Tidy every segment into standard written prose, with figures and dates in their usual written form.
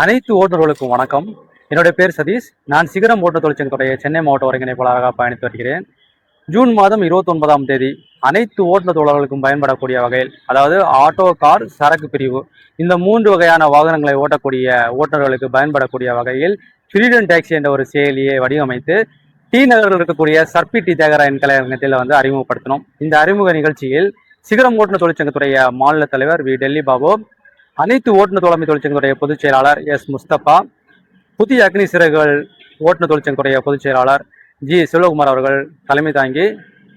அனைத்து ஓட்டுநர்களுக்கும் வணக்கம். என்னுடைய பேர் சதீஷ். நான் சிகரம் ஓட்டுநர் தொழிற்சங்கத்துடைய சென்னை மாவட்ட ஒருங்கிணைப்பாளராக பயணித்து வருகிறேன். ஜூன் மாதம் 29ஆம் தேதி அனைத்து ஓட்டுநர் தோழர்களுக்கும் பயன்படக்கூடிய வகையில், அதாவது ஆட்டோ, கார், சரக்கு பிரிவு, இந்த 3 வகையான வாகனங்களை ஓட்டக்கூடிய ஓட்டுநர்களுக்கு பயன்படக்கூடிய வகையில் ஃப்ரீடம் டாக்ஸி என்ற ஒரு செயலியை வடிவமைத்து டி நகரில் இருக்கக்கூடிய சர்பி டி தியாகராயன் கலையரங்கத்தில் அறிமுகப்படுத்தினோம். இந்த அறிமுக நிகழ்ச்சியில் சிகரம் ஓட்டுநர் தொழிற்சங்கத்துடைய மாநில தலைவர் வி டெல்லி பாபு, அனைத்து ஓட்டுநர் தோழமை தொழிற்சங்கத்துடைய பொதுச் செயலாளர் எஸ் முஸ்தபா, புதிய அக்னி சிறகுகள் ஓட்டுநர் தொழிற்சங்கத்துடைய பொதுச் செயலாளர் ஜி சிவகுமார் அவர்கள் தலைமை தாங்கி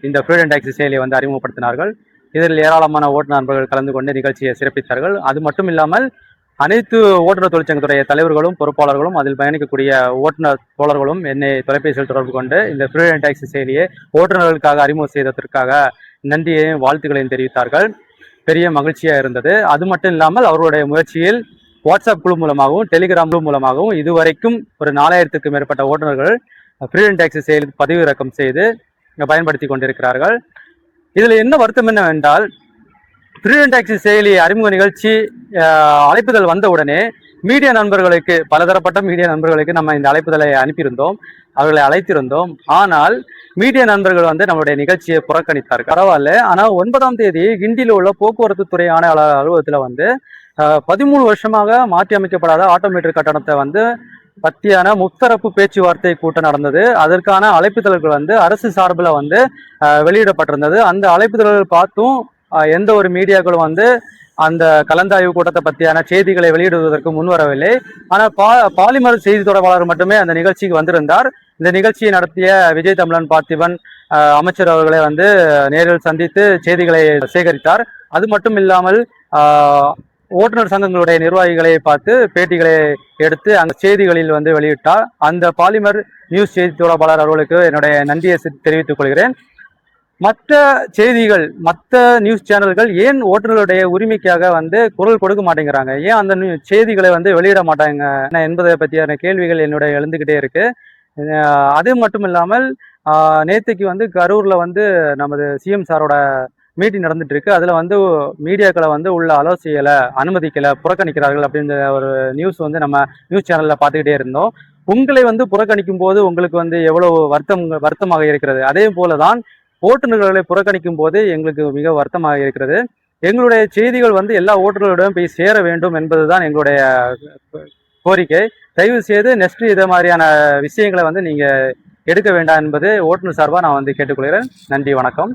இந்த ஃப்ரீடம் டாக்ஸி செயலியை அறிமுகப்படுத்தினார்கள். இதில் ஏராளமான ஓட்டுநர் நண்பர்கள் கலந்து கொண்டு நிகழ்ச்சியை சிறப்பித்தார்கள். அது மட்டும் இல்லாமல் அனைத்து ஓட்டுநர் தொழிற்சங்கத்துடைய தலைவர்களும் பொறுப்பாளர்களும் அதில் பயணிக்கக்கூடிய ஓட்டுநர் தோழர்களும் என்னை தொலைபேசியில் தொடர்பு கொண்டு இந்த ஃப்ரீடம் டாக்ஸி செயலியை ஓட்டுநர்களுக்காக அறிமுகம் செய்ததற்காக நன்றியையும் வாழ்த்துக்களையும் தெரிவித்தார்கள். பெரிய மகிழ்ச்சியாக இருந்தது. அது மட்டும் இல்லாமல் அவர்களுடைய முயற்சியில் வாட்ஸ்அப் குழு மூலமாகவும் டெலிகிராம் குழு மூலமாகவும் இதுவரைக்கும் ஒரு 4000க்கும் மேற்பட்ட ஓட்டுநர்கள் ஃப்ரீடம் டாக்ஸி செயலி பதிவிறக்கம் செய்து பயன்படுத்தி கொண்டிருக்கிறார்கள். இதில் என்ன வருத்தம் என்னவென்றால், ஃப்ரீடம் டாக்ஸி செயலி அறிமுக நிகழ்ச்சி அழைப்புதல் வந்த உடனே மீடியா நண்பர்களுக்கு, பலதரப்பட்ட மீடியா நண்பர்களுக்கு நம்ம இந்த அழைப்புதலை அனுப்பியிருந்தோம், அவர்களை அழைத்திருந்தோம். ஆனால் மீடியா நண்பர்கள் நம்மளுடைய நிகழ்ச்சியை புறக்கணித்தார். பரவாயில்ல. ஆனால் 9ஆம் தேதி கிண்டியில் உள்ள போக்குவரத்து துறை ஆணையாளர் அலுவலகத்தில் 13 வருஷமாக மாற்றி அமைக்கப்படாத ஆட்டோமீட்டர் கட்டணத்தை பத்தியான முத்தரப்பு பேச்சுவார்த்தை கூட்டம் நடந்தது. அதற்கான அழைப்புதல்கள் அரசு சார்பில் வெளியிடப்பட்டிருந்தது. அந்த அழைப்புதல்கள் பார்த்தும் எந்த ஒரு மீடியாக்களும் அந்த கலந்தாய்வு கூட்டத்தை பற்றியான செய்திகளை வெளியிடுவதற்கு முன்வரவில்லை. ஆனால் பாலிமர் செய்தி தொடர்பாளர் மட்டுமே அந்த நிகழ்ச்சிக்கு வந்திருந்தார். இந்த நிகழ்ச்சியை நடத்திய விஜய் தமிழன் பார்த்திபன் அமைச்சர் அவர்களை நேரில் சந்தித்து செய்திகளை சேகரித்தார். அது மட்டும் இல்லாமல் ஓட்டுநர் சங்கங்களுடைய நிர்வாகிகளை பார்த்து பேட்டிகளை எடுத்து அந்த செய்திகளில் வெளியிட்டார். அந்த பாலிமர் நியூஸ் செய்தி தொடர்பாளர் அவர்களுக்கு என்னுடைய நன்றியை தெரிவித்துக் கொள்கிறேன். மற்ற செய்திகள், மற்ற நியூஸ் சேனல்கள் ஏன் ஓட்டுநர்களுடைய உரிமைக்காக குரல் கொடுக்க மாட்டேங்கிறாங்க, ஏன் அந்த செய்திகளை வெளியிட மாட்டாங்க என்பதை பற்றியான கேள்விகள் என்னுடைய எழுந்துக்கிட்டே இருக்கு. அது மட்டும் இல்லாமல் நேற்றுக்கு கரூர்ல நமது சிஎம் சாரோட மீட்டிங் நடந்துட்டு இருக்கு. அதுல மீடியாக்களை உள்ள ஆலோசனைகளை அனுமதிக்கல, புறக்கணிக்கிறார்கள் அப்படின்ற ஒரு நியூஸ் நம்ம நியூஸ் சேனல்ல பார்த்துக்கிட்டே இருந்தோம். உங்களை புறக்கணிக்கும் போது உங்களுக்கு எவ்வளவு வருத்தமாக இருக்கிறது, அதே போலதான் ஓட்டுநர்களை புறக்கணிக்கும் போது எங்களுக்கு மிக வருத்தமாக இருக்கிறது. எங்களுடைய செய்திகள் எல்லா ஓட்டுநர்களிடம் போய் சேர வேண்டும் என்பதுதான் எங்களுடைய கோரிக்கை. தயவு செய்து நெக்ஸ்ட் இதே மாதிரியான விஷயங்களை நீங்க எடுக்க வேண்டாம் என்பது ஓட்டுநர் சார்பாக நான் கேட்டுக்கொள்கிறேன். நன்றி, வணக்கம்.